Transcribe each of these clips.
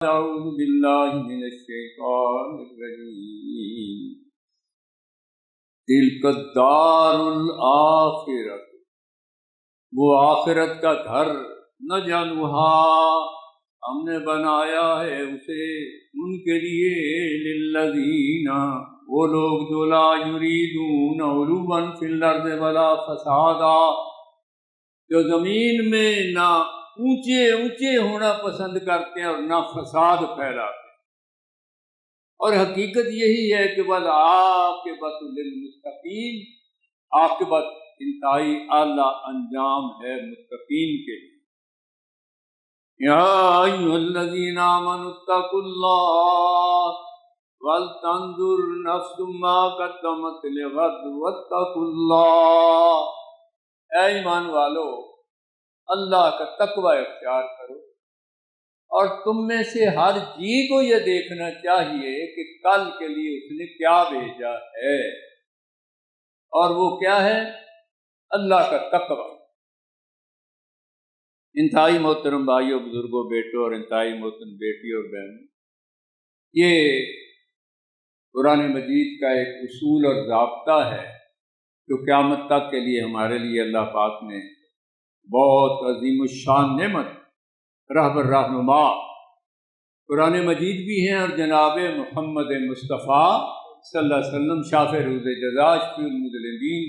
أعوذ بالله من الشيطان الرجيم تلك الدار الآخرة، وہ آخرت کا گھر نہ جانوہا، ہم نے بنایا ہے اسے ان کے لیے، للذین، وہ لوگ جو لا یریدون علوا فی الارض ولا فسادا، جو زمین میں نہ اونچے اونچے ہونا پسند کرتے ہیں اور نہ فساد پھیلاتے ہیں، اور حقیقت یہی ہے کہ بس عاقبۃ للمتقین، عاقبت انتہائی اعلیٰ انجام ہے متقین کے لیے۔ یا ایھا الذین آمنوا اتقوا اللہ ولتنظر نفس ما قدمت لغد واتقوا اللہ، اے ایمان والو اللہ کا تقوی اختیار کرو، اور تم میں سے ہر جی کو یہ دیکھنا چاہیے کہ کل کے لیے اس نے کیا بھیجا ہے، اور وہ کیا ہے؟ اللہ کا تقوی۔ انتہائی محترم بھائیوں، بزرگوں، بیٹوں، اور انتہائی محترم بیٹی اور بہنوں، یہ قرآن مجید کا ایک اصول اور ضابطہ ہے جو قیامت تک کے لیے ہمارے لیے اللہ پاک نے بہت عظیم الشان نعمت، رہبر رہنما قرآن مجید بھی ہیں، اور جناب محمد مصطفیٰ صلی اللہ علیہ وسلم شافع روز جزا، شفیع المذنبین،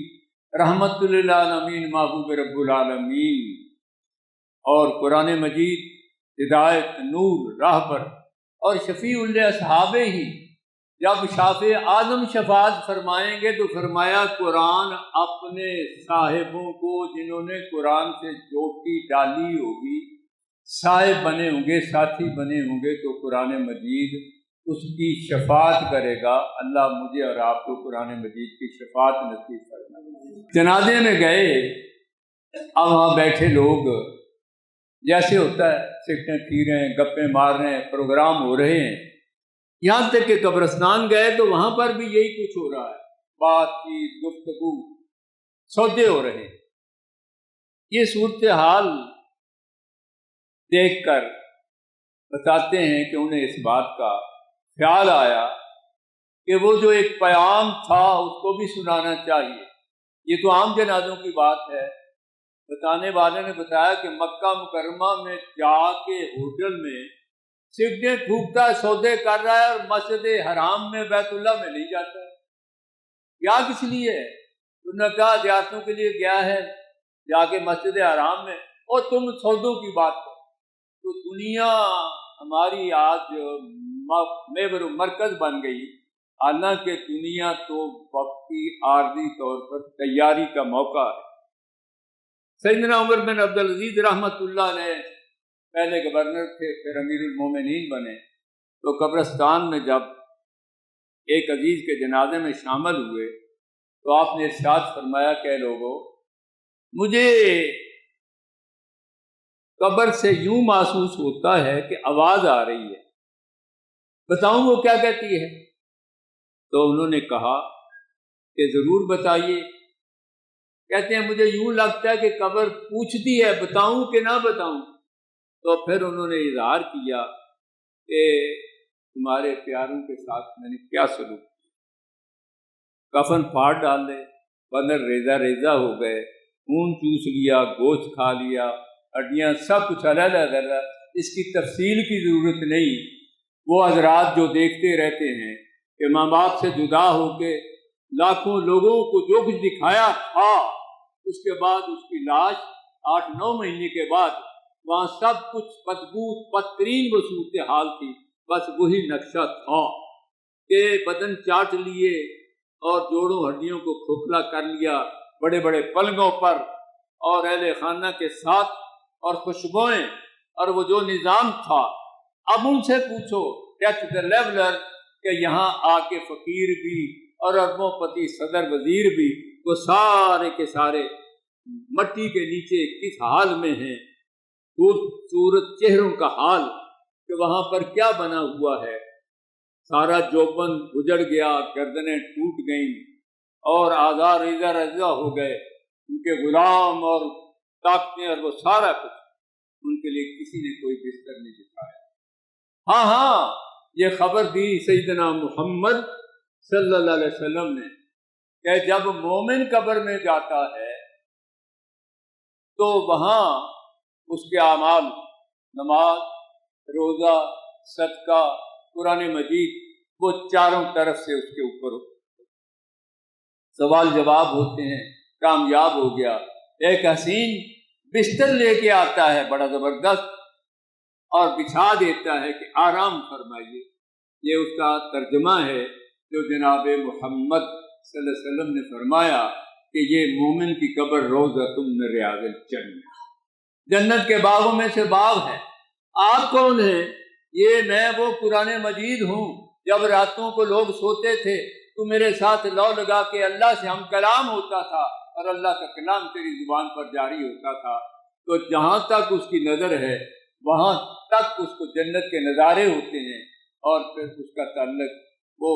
رحمت للعالمین، محبوب رب العالمین، اور قرآن مجید ہدایت، نور، راہبر اور شفیع الاصحاب ہی۔ جب شافع اعظم شفاعت فرمائیں گے تو فرمایا قرآن اپنے صاحبوں کو، جنہوں نے قرآن سے چوٹی ڈالی ہوگی، صاحب بنے ہوں گے، ساتھی بنے ہوں گے، تو قرآن مجید اس کی شفاعت کرے گا۔ اللہ مجھے اور آپ کو قرآن مجید کی شفاعت نصیب فرمائے۔ جنازے میں گئے، اب وہاں بیٹھے لوگ جیسے ہوتا ہے سگریٹیں پی رہے ہیں، گپیں مار رہے ہیں، پروگرام ہو رہے ہیں، یہاں تک کہ قبرستان گئے تو وہاں پر بھی یہی کچھ ہو رہا ہے، بات چیت، گفتگو، سودے ہو رہے ہیں۔ یہ صورتحال دیکھ کر بتاتے ہیں کہ انہیں اس بات کا خیال آیا کہ وہ جو ایک پیام تھا اس کو بھی سنانا چاہیے۔ یہ تو عام جنازوں کی بات ہے۔ بتانے والے نے بتایا کہ مکہ مکرمہ میں جا کے ہوٹل میں سگریٹیں پھونکتا ہے، سودے کر رہا ہے، اور مسجد حرام میں بیت اللہ میں نہیں جاتا ہے۔ کیا کس لیے ہے؟ انہوں نے کہا زیارتوں کے لیے گیا ہے، جا کے مسجد حرام میں، اور تم سودوں کی بات کرو۔ تو دنیا ہماری آج محور مرکز بن گئی، حالانکہ دنیا تو وقتی عارضی طور پر تیاری کا موقع ہے۔ سیدنا عمر بن عبدالعزیز رحمۃ اللہ علیہ پہلے گورنر تھے، پھر امیر المومنین بنے، تو قبرستان میں جب ایک عزیز کے جنازے میں شامل ہوئے تو آپ نے ارشاد فرمایا کہ لوگوں، مجھے قبر سے یوں محسوس ہوتا ہے کہ آواز آ رہی ہے، بتاؤں وہ کیا کہتی ہے؟ تو انہوں نے کہا کہ ضرور بتائیے۔ کہتے ہیں مجھے یوں لگتا ہے کہ قبر پوچھتی ہے بتاؤں کہ نہ بتاؤں۔ تو پھر انہوں نے اظہار کیا کہ تمہارے پیاروں کے ساتھ میں نے کیا سلوک کیا، کفن پھاڑ ڈالے، بدن ریزہ ریزہ ہو گئے، خون چوس لیا، گوشت کھا لیا، ہڈیاں، سب کچھ علیحدہ علیحدہ، اس کی تفصیل کی ضرورت نہیں۔ وہ حضرات جو دیکھتے رہتے ہیں کہ ماں باپ سے جدا ہو کے لاکھوں لوگوں کو جو کچھ دکھایا تھا، اس کے بعد اس کی لاش 8-9 مہینے کے بعد وہاں سب کچھ بدبو بدترین وہ صورتحال تھی، بس وہی نقشہ تھا کہ بدن چاٹ لیے اور جوڑوں ہڈیوں کو کھوکھلا کر لیا بڑے بڑے پلنگوں پر، اور اہل خانہ کے ساتھ، اور خوشبوئیں، اور وہ جو نظام تھا۔ اب ان سے پوچھو ٹیکس دا لیولر کہ یہاں آ کے فقیر بھی اور اربوں پتی صدر وزیر بھی، وہ سارے کے سارے مٹی کے نیچے کس حال میں ہیں، خوبصورت چہروں کا حال کہ وہاں پر کیا بنا ہوا ہے۔ سارا جوبن اجڑ گیا، گردنیں ٹوٹ گئیں، اور اعضاء ریزہ ریزہ ہو گئے، ان کے غلام اور طاقتیں اور وہ سارا کچھ، ان کے لیے کسی نے کوئی بستر نہیں دکھایا۔ ہاں ہاں، یہ خبر دی سیدنا محمد صلی اللہ علیہ وسلم نے کہ جب مومن قبر میں جاتا ہے تو وہاں اس کے اعمال، نماز، روزہ، صدقہ، قرآن مجید، وہ چاروں طرف سے اس کے اوپر سوال جواب ہوتے ہیں، کامیاب ہو گیا۔ ایک حسین بستر لے کے آتا ہے بڑا زبردست اور بچھا دیتا ہے کہ آرام فرمائیے۔ یہ اس کا ترجمہ ہے جو جناب محمد صلی اللہ علیہ وسلم نے فرمایا کہ یہ مومن کی قبر روضۃ من ریاض الجنہ، جنت کے باغوں میں سے باغ ہے۔ آپ کون ہیں؟ یہ میں وہ قرآن مجید ہوں۔ جب راتوں کو لوگ سوتے تھے تو میرے ساتھ لو لگا کے اللہ سے ہم کلام ہوتا تھا اور اللہ کا کلام تیری زبان پر جاری ہوتا تھا، تو جہاں تک اس کی نظر ہے وہاں تک اس کو جنت کے نظارے ہوتے ہیں، اور پھر اس کا تعلق وہ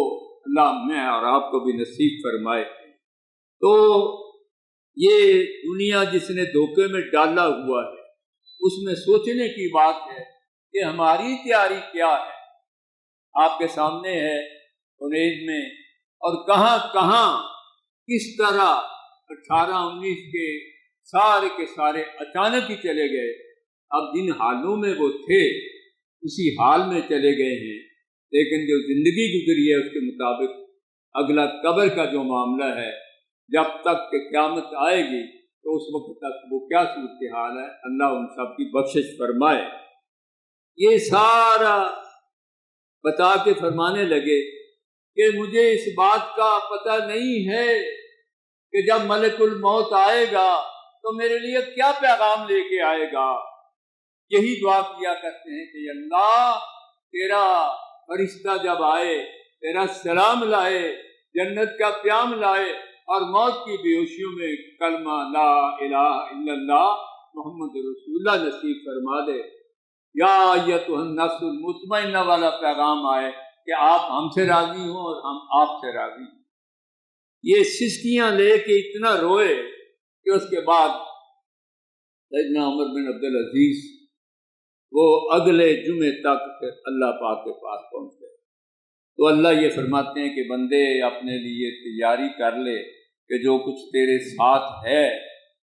اللہ میں اور آپ کو بھی نصیب فرمائے۔ تو یہ دنیا جس نے دھوکے میں ڈالا ہوا ہے، اس میں سوچنے کی بات ہے کہ ہماری تیاری کیا ہے۔ آپ کے سامنے ہے انیز میں، اور کہاں کہاں کس طرح 18-19 کے سارے اچانک ہی چلے گئے۔ اب جن حالوں میں وہ تھے اسی حال میں چلے گئے ہیں، لیکن جو زندگی گزری ہے اس کے مطابق اگلا قبر کا جو معاملہ ہے، جب تک کہ قیامت آئے گی تو اس وقت تک وہ کیا صورتحال ہے، اللہ ان سب کی بخشش فرمائے۔ یہ سارا بتا کے فرمانے لگے کہ مجھے اس بات کا پتہ نہیں ہے کہ جب ملک الموت آئے گا تو میرے لیے کیا پیغام لے کے آئے گا۔ یہی دعا کیا کرتے ہیں کہ اللہ تیرا فرشتہ جب آئے، تیرا سلام لائے، جنت کا پیام لائے، اور موت کی بیہوشیوں میں کلمہ لا الہ الا اللہ محمد رسول اللہ نصیب فرما دے۔ یا ایتھا النفس المطمئنہ والا پیغام آئے کہ آپ ہم سے راضی ہوں اور ہم آپ سے راضی ہوں۔ یہ سسکیاں لے کے اتنا روئے کہ اس کے بعد سیدنا عمر بن عبدالعزیز وہ اگلے جمعے تک پھر اللہ پاک کے پاس پہنچ گئے۔ تو اللہ یہ فرماتے ہیں کہ بندے اپنے لیے تیاری کر لے کہ جو کچھ تیرے ساتھ ہے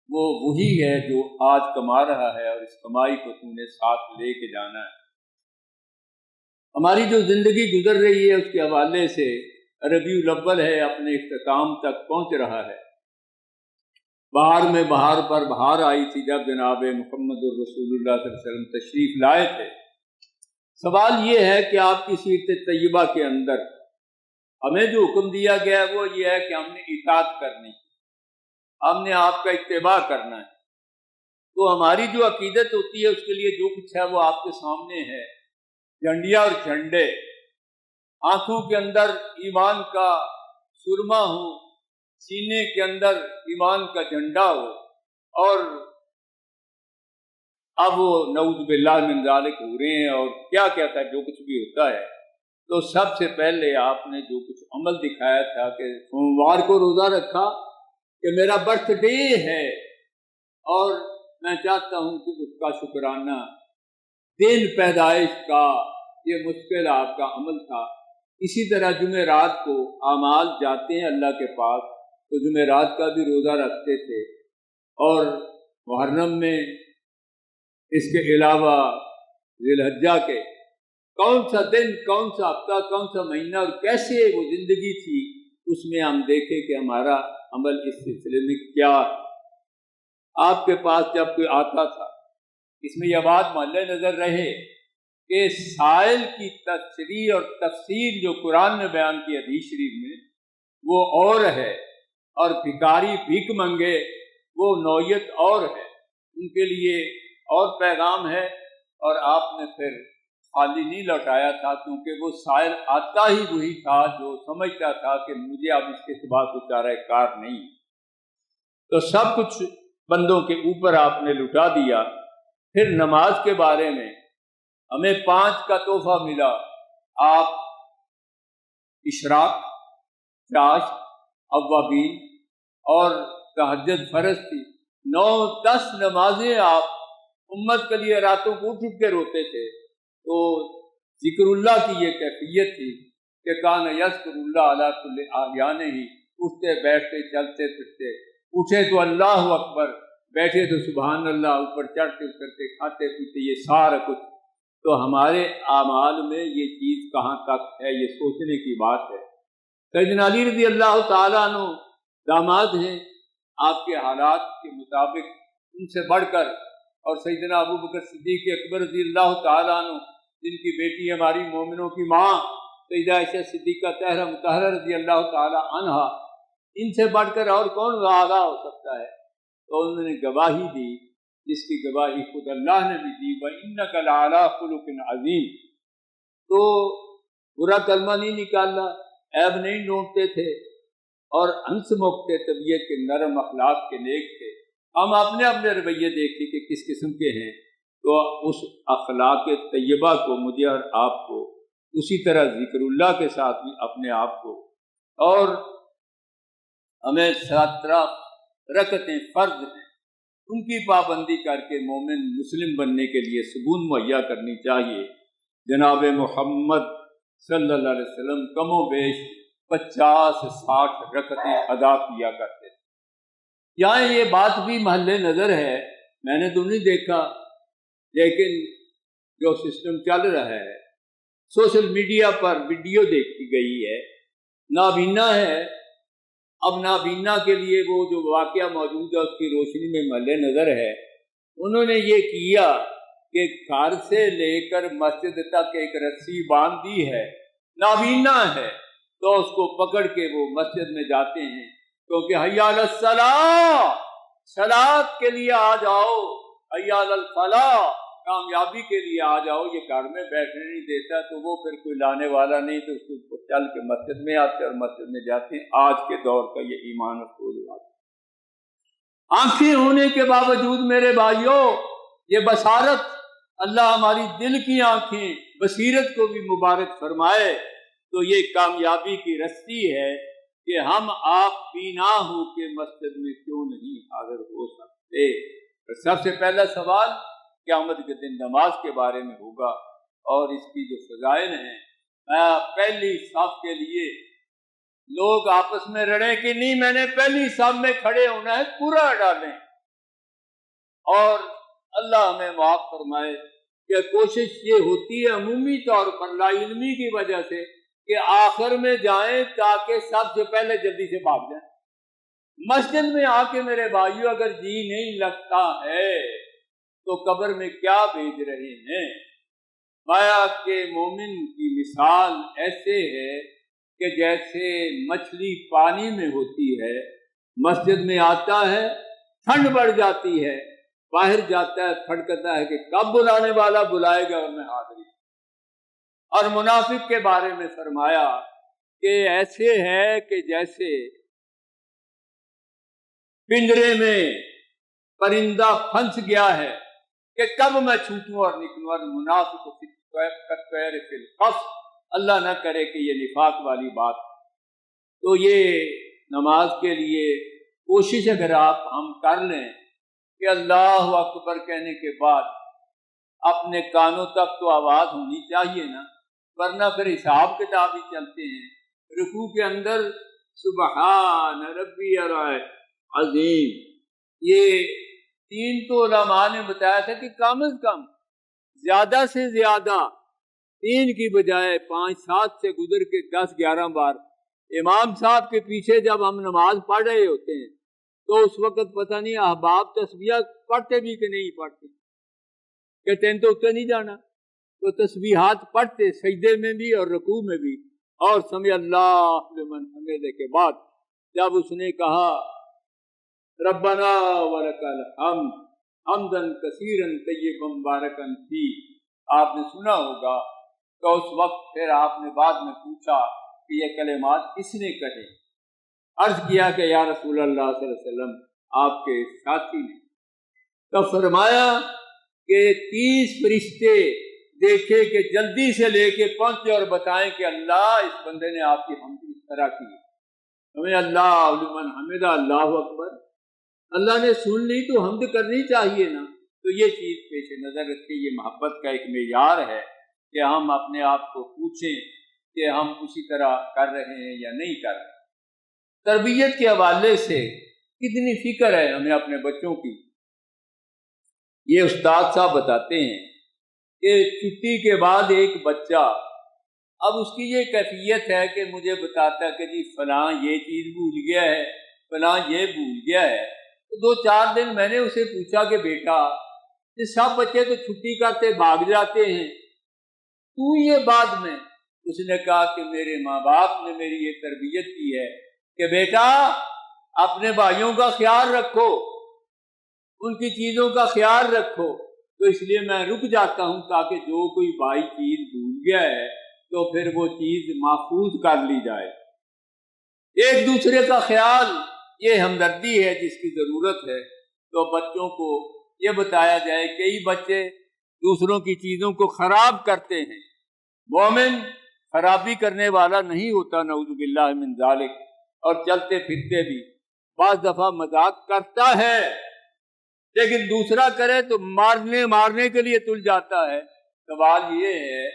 وہ وہی ہے جو آج کما رہا ہے، اور اس کمائی کو تم نے ساتھ لے کے جانا ہے۔ ہماری جو زندگی گزر رہی ہے اس کے حوالے سے ربیع الاول ہے، اپنے اختتام تک پہنچ رہا ہے۔ بہار میں بہار پر بہار آئی تھی جب جناب محمد الرسول اللہ صلی اللہ علیہ وسلم تشریف لائے تھے۔ سوال یہ ہے کہ آپ کی سیرت طیبہ کے اندر ہمیں جو حکم دیا گیا ہے وہ یہ ہے کہ ہم نے اطاعت کرنی، ہم نے آپ کا اتباع کرنا ہے۔ تو ہماری جو عقیدت ہوتی ہے اس کے لیے جو کچھ ہے وہ آپ کے سامنے ہے، جھنڈیاں اور جھنڈے، آنکھوں کے اندر ایمان کا سرما ہو، سینے کے اندر ایمان کا جھنڈا ہو، اور اب وہ نعوذ باللہ من ذالک ہو رہے ہیں اور کیا کہتا ہے جو کچھ بھی ہوتا ہے۔ تو سب سے پہلے آپ نے جو کچھ عمل دکھایا تھا کہ سوموار کو روزہ رکھا کہ میرا برتھ ڈے ہے اور میں چاہتا ہوں کہ اس کا شکرانہ، دن پیدائش کا، یہ مشکل آپ کا عمل تھا۔ اسی طرح جمعرات کو اعمال جاتے ہیں اللہ کے پاس تو جمعرات کا بھی روزہ رکھتے تھے، اور محرم میں اس کے علاوہ ذی الحجہ کے کون سا دن، کون سا ہفتہ، کون سا مہینہ اور کیسے وہ زندگی تھی، اس میں ہم دیکھیں کہ ہمارا عمل اس سلسلے میں کیا ہے۔ آپ کے پاس جب کوئی آتا تھا، اس میں یہ بات مد نظر رہے کہ سائل کی تشریح اور تفسیر جو قرآن میں بیان کی حدیث شریف میں وہ اور ہے، اور بھکاری بھیک منگے وہ نوعیت اور ہے، ان کے لیے اور پیغام ہے۔ اور آپ نے پھر خالی نہیں لوٹایا تھا، کیونکہ وہ سائل آتا ہی وہی تھا جو سمجھتا تھا کہ مجھے اب اس کے سوا کوئی چارہ کار نہیں، تو سب کچھ بندوں کے اوپر آپ نے لٹا دیا۔ پھر نماز کے بارے میں ہمیں 5 کا تحفہ ملا۔ آپ اشراق، چاشت، اوابین اور تہجد فرض تھی، 9-10 نمازیں آپ امت کے لیے راتوں کو اٹھ کے روتے تھے۔ تو ذکر اللہ کی یہ کیفیت تھی کہ کان یذکر اللہ علی کل احیان ہی، اٹھتے بیٹھتے چلتے پھرتے، اٹھے تو اللہ اکبر، بیٹھے تو سبحان اللہ، اوپر چڑھتے اترتے کھاتے پیتے، یہ سارا کچھ۔ تو ہمارے اعمال میں یہ چیز کہاں تک ہے، یہ سوچنے کی بات ہے۔ سیدنا علی رضی اللہ تعالیٰ عنہ داماد ہیں، آپ کے حالات کے مطابق ان سے بڑھ کر، اور سیدنا ابو بکر صدیق اکبر رضی اللہ تعالیٰ عنہ جن کی بیٹی ہماری مومنوں کی ماں سیدہ عائشہ صدیقہ طاہرہ مطہرہ رضی اللہ تعالیٰ عنہا، ان سے بڑھ کر اور کون اعلیٰ ہو سکتا ہے؟ تو انہوں نے گواہی دی، جس کی گواہی خود اللہ نے بھی دی، وَإِنَّكَ لَعَلَىٰ خُلُقٍ عَظِيمٍ۔ تو برا کلمہ نہیں نکالنا، عیب نہیں ڈھونڈتے تھے، اور ہنس مکتے طبیعت کے، نرم اخلاق کے، نیک تھے۔ ہم اپنے اپنے رویے دیکھیں کہ کس قسم کے ہیں، تو اس اخلاق طیبہ کو مجھے اور آپ کو، اسی طرح ذکر اللہ کے ساتھ بھی اپنے آپ کو، اور ہمیں 17 رکعتیں فرض ہیں، ان کی پابندی کر کے مومن مسلم بننے کے لیے سکون مہیا کرنی چاہیے۔ جناب محمد صلی اللہ علیہ وسلم کم و بیش 50 سے 60 رکعتیں ادا کیا کرتے تھے۔ یہاں یہ بات بھی محل نظر ہے، میں نے تو نہیں دیکھا، لیکن جو سسٹم چل رہا ہے سوشل میڈیا پر ویڈیو دیکھی گئی ہے، نابینا ہے۔ اب نابینا کے لیے وہ جو واقعہ موجود ہے اس کی روشنی میں محل نظر ہے، انہوں نے یہ کیا کہ گھر سے لے کر مسجد تک ایک رسی باندھ دی ہے، نابینا ہے تو اس کو پکڑ کے وہ مسجد میں جاتے ہیں، کیونکہ حی علی الصلاۃ، صلاۃ کے لیے آ جاؤ، حی علی الفلاح، کامیابی کے لیے آ جاؤ، یہ گھر میں بیٹھنے نہیں دیتا، تو وہ پھر کوئی لانے والا نہیں، تو اس کو چل کے مسجد میں آتے اور مسجد میں جاتے ہیں۔ آج کے دور کا یہ ایمان افروز بات ہے۔ آنکھیں ہونے کے باوجود میرے بھائیوں، یہ بصارت، اللہ ہماری دل کی آنکھیں بصیرت کو بھی مبارک فرمائے، تو یہ کامیابی کی رسی ہے کہ ہم آپ بینا ہو کے مسجد میں کیوں نہیں حاضر ہو سکتے۔ سب سے پہلا سوال قیامت کے دن نماز کے بارے میں ہوگا، اور اس کی جو فضائل ہیں، پہلی صف کے لیے لوگ آپس میں لڑیں کہ نہیں میں نے پہلی صف میں کھڑے ہونا ہے، پورا ڈالیں، اور اللہ ہمیں معاف فرمائے کہ کوشش یہ ہوتی ہے عمومی طور پر لا علمی کی وجہ سے کہ آخر میں جائیں تاکہ سب سے پہلے جلدی سے بھاگ جائیں۔ مسجد میں آ کے میرے بھائیوں اگر جی نہیں لگتا ہے تو قبر میں کیا بھیج رہے ہیں؟ مایا کہ مومن کی مثال ایسے ہے کہ جیسے مچھلی پانی میں ہوتی ہے، مسجد میں آتا ہے ٹھنڈ بڑھ جاتی ہے، باہر جاتا ہے پھٹکتا ہے کہ کب بلانے والا بلائے گا اور میں حاضر۔ اور منافق کے بارے میں فرمایا کہ ایسے ہے کہ جیسے پنجرے میں پرندہ پھنس گیا ہے کہ کب میں چھوٹوں اور نکلوں، اور منافق فی القص، اللہ نہ کرے کہ یہ نفاق والی بات۔ تو یہ نماز کے لیے کوشش اگر ہم کر لیں کہ اللہ اکبر کہنے کے بعد اپنے کانوں تک تو آواز ہونی چاہیے نا، ورنہ پھر حساب کتاب ہی چلتے ہیں۔ رکوع کے اندر سبحان ربی العظیم، یہ 3 تو علماء نے بتایا تھا کہ کم از کم زیادہ سے زیادہ 3 کی بجائے 5-7 سے گزر کے 10-11 بار امام صاحب کے پیچھے جب ہم نماز پڑھ رہے ہوتے ہیں تو اس وقت پتہ نہیں احباب تسبیح پڑھتے بھی کہ نہیں پڑھتے، کہتے ہیں تو اتنے نہیں جانا، تو تسبیحات پڑھتے سجدے میں بھی اور رکوع میں بھی، اور سمع اللہ لمن حمدہ کے بعد جب اس نے کہا ربنا ولک الحمد حمدا کثیرا طیبا مبارکا فی، آپ نے سنا ہوگا، تو اس وقت پھر آپ نے بعد میں پوچھا کہ یہ کلمات کس نے کہے؟ عرض کیا کہ یا رسول اللہ صلی اللہ علیہ وسلم آپ کے ساتھی نے۔ تو فرمایا کہ 30 فرشتے دیکھے کہ جلدی سے لے کے پہنچے اور بتائیں کہ اللہ اس بندے نے آپ کی حمد اس طرح کی، ہمیں اللہ لمن حمدہ، اللہ اکبر، اللہ نے سن لی تو حمد کرنی چاہیے نا۔ تو یہ چیز پیش نظر رکھے، یہ محبت کا ایک معیار ہے کہ ہم اپنے آپ کو پوچھیں کہ ہم اسی طرح کر رہے ہیں یا نہیں کر رہے۔ تربیت کے حوالے سے کتنی فکر ہے ہمیں اپنے بچوں کی۔ یہ استاد صاحب بتاتے ہیں کہ چھٹی کے بعد ایک بچہ، اب اس کی یہ کیفیت ہے کہ مجھے بتاتا کہ جی فلاں یہ چیز بھول گیا ہے، فلاں یہ بھول گیا ہے۔ تو 2-4 دن میں نے اسے پوچھا کہ بیٹا یہ سب بچے تو چھٹی کرتے بھاگ جاتے ہیں، تو یہ بعد میں؟ اس نے کہا کہ میرے ماں باپ نے میری یہ تربیت کی ہے کہ بیٹا اپنے بھائیوں کا خیال رکھو، ان کی چیزوں کا خیال رکھو، تو اس لیے میں رک جاتا ہوں تاکہ جو کوئی بھائی چیز بھول گیا ہے تو پھر وہ چیز محفوظ کر لی جائے۔ ایک دوسرے کا خیال، یہ ہمدردی ہے جس کی ضرورت ہے۔ تو بچوں کو یہ بتایا جائے، کئی بچے دوسروں کی چیزوں کو خراب کرتے ہیں، مومن خرابی کرنے والا نہیں ہوتا نعوذ باللہ من ذالک، اور چلتے پھرتے بھی بعض دفعہ مذاق کرتا ہے لیکن دوسرا کرے تو مارنے کے لیے تل جاتا ہے۔ سوال یہ ہے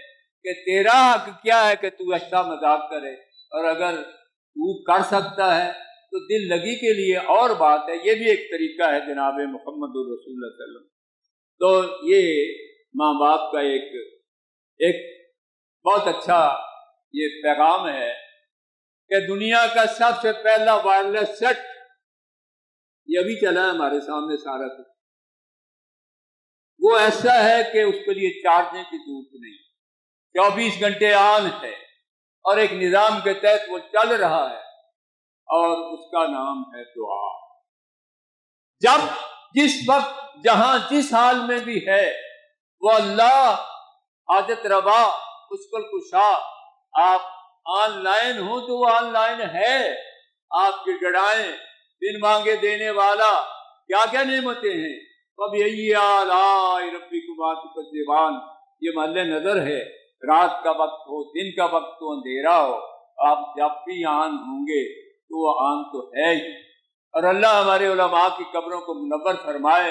کہ تیرا حق کیا ہے کہ تو اچھا مذاق کرے، اور اگر تو کر سکتا ہے تو دل لگی کے لیے اور بات ہے، یہ بھی ایک طریقہ ہے جناب محمد رسول اللہ صلی اللہ علیہ وسلم۔ تو یہ ماں باپ کا ایک بہت اچھا یہ پیغام ہے کہ دنیا کا سب سے پہلا وائرلیس سیٹ یہ ابھی چلا ہے ہمارے سامنے سارا کچھ، وہ ایسا ہے کہ اس کے لیے چارجنے کی ضرورت نہیں، 24 گھنٹے آن ہے اور ایک نظام کے تحت وہ چل رہا ہے، اور اس کا نام ہے دعا۔ جب جس وقت جہاں جس حال میں بھی ہے وہ اللہ حاجت روا مشکل کشا، آپ آن لائن ہو تو وہ آن لائن ہے، آپ کی گڑائیں بن مانگے دینے والا، کیا کیا نعمتیں ہیں۔ فَبِأَيِّ آلَاءِ رَبِّكُمَا تُكَذِّبَانِ، یہ محل نظر ہے، رات کا وقت ہو، دن کا وقت ہو، اندھیرا ہو، آپ جب بھی آن ہوں گے تو وہ آن تو ہے ہی۔ اور اللہ ہمارے علماء کی قبروں کو منور فرمائے،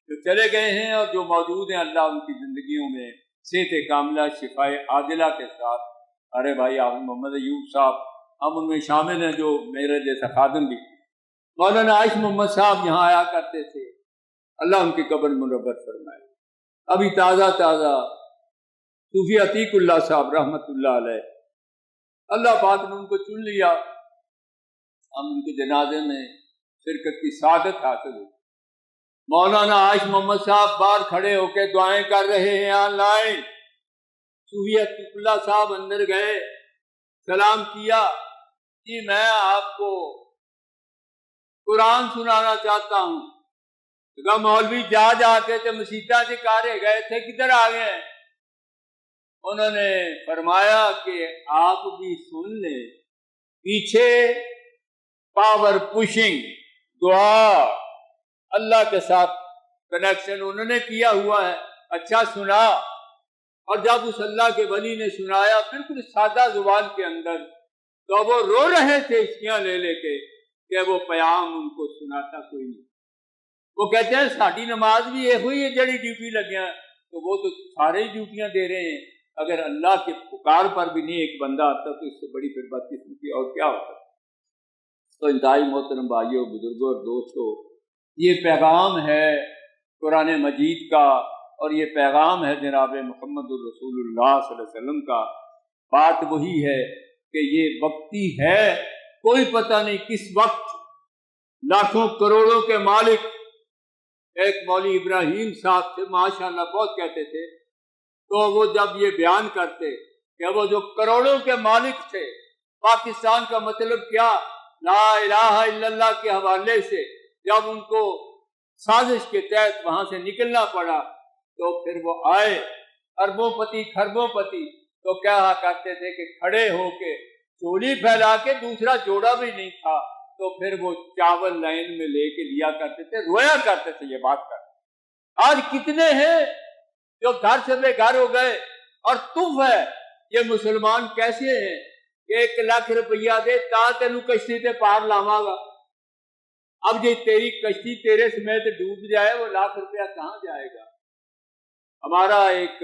جو چلے گئے ہیں اور جو موجود ہیں، اللہ ان کی زندگیوں میں صحت کاملہ شفائے عاجلہ کے ساتھ۔ ارے بھائی حافظ محمد ایوب صاحب ہم ان میں شامل ہیں جو میرے جیسا خادم بھی، مولانا عائش محمد صاحب یہاں آیا کرتے تھے، اللہ ان کی قبر منور فرمائے۔ ابھی تازہ صوفی عتیق اللہ صاحب رحمۃ اللہ علیہ، اللہ پاک نے ان کو چن لیا، ہم ان کے جنازے میں شرکت کی سعادت حاصل ہوئی۔ مولانا عائش محمد صاحب باہر کھڑے ہو کے دعائیں کر رہے ہیں آن لائن، صوفی عتیق اللہ صاحب اندر گئے، سلام کیا، جی میں آپ کو قرآن سنانا چاہتا ہوں۔ کہا مولوی جا کے تو مسیطہ چکارے گئے تھے، کدھر آ گئے؟ انہوں نے فرمایا کہ آپ بھی سن لیں، پیچھے پاور پوشنگ دعا اللہ کے ساتھ کنیکشن انہوں نے کیا ہوا ہے۔ اچھا سنا، اور جب اس اللہ کے ولی نے سنایا بالکل سادہ زبان کے اندر، تو وہ رو رہے تھے اسکیاں لے لے کے کہ وہ پیام ان کو سناتا کوئی نہیں۔ وہ کہتے ہیں ساڑی نماز بھی یہ ہوئی ہے جڑی ڈیوٹی لگیا، تو وہ تو سارے ڈیوٹیاں دے رہے ہیں، اگر اللہ کے پکار پر بھی نہیں ایک بندہ آتا تو اس سے بڑی پھر بدقسمتی اور کیا ہوتا۔ تو انتہائی محترم بھائیوں، بزرگوں اور دوستوں، یہ پیغام ہے قرآن مجید کا، اور یہ پیغام ہے جناب محمد الرسول اللہ صلی اللہ علیہ وسلم کا۔ بات وہی ہے کہ یہ وقتی ہے، کوئی پتہ نہیں کس وقت لاکھوں کروڑوں کے مالک، ایک مولوی ابراہیم صاحب تھے ماشاءاللہ بہت کہتے تھے، تو وہ جب یہ بیان کرتے کہ وہ جو کروڑوں کے مالک تھے، پاکستان کا مطلب کیا، لا الہ الا اللہ کے حوالے سے جب ان کو سازش کے تحت وہاں سے نکلنا پڑا تو پھر وہ آئے اربوں پتی خربوں پتی، تو کیا کرتے تھے کہ کھڑے ہو کے چولی پھیلا کے، دوسرا جوڑا بھی نہیں تھا تو پھر وہ چاول لائن میں لے کے لیا کرتے تھے، رویا کرتے تھے یہ بات کر۔ آج کتنے ہیں جو گھر سے بے گھر ہو گئے، اور تم ہے یہ مسلمان کیسے ہیں کہ 1 لاکھ روپیہ دے تا تینو کشتی تے پار لاواں گا، اب یہ تیری کشتی تیرے سمیت ڈوب جائے وہ 1 لاکھ روپیہ کہاں جائے گا۔ ہمارا ایک